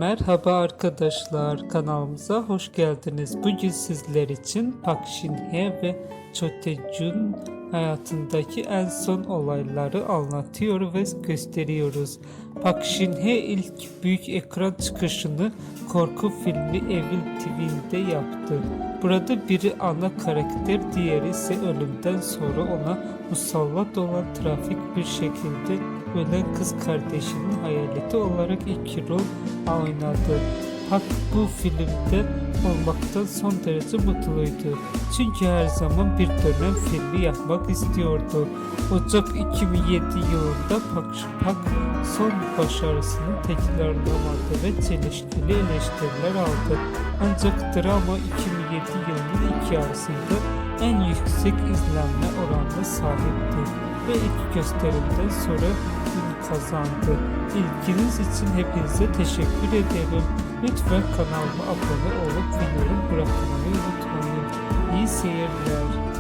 Merhaba arkadaşlar, kanalımıza hoş geldiniz. Bugün sizler için Park Shin-hye ve Cho Tae-jun hayatındaki en son olayları anlatıyor ve gösteriyoruz. Park Shin-hye ilk büyük ekran çıkışını korku filmi Evil Twin'de yaptı. Burada biri ana karakter, diğeri ise ölümden sonra ona musallat olan trafik bir şekilde ölen kız kardeşinin hayaleti olarak iki rol oynadı. Park bu filmde olmaktan son derece mutluydu. Çünkü her zaman bir dönem filmi yapmak istiyordu. Ocak 2007 yılında Park son başarısını tekrarlamadı ve çelişkili eleştiriler aldı. Ancak drama 2007 yılının ilk yarısında en yüksek izlenme oranına sahipti ve ilk gösterimden sonra ün kazandı. İlginiz için hepinize teşekkür ederim. Lütfen kanalıma abone olup videomu bırakmayı unutmayın. İyi seyirler.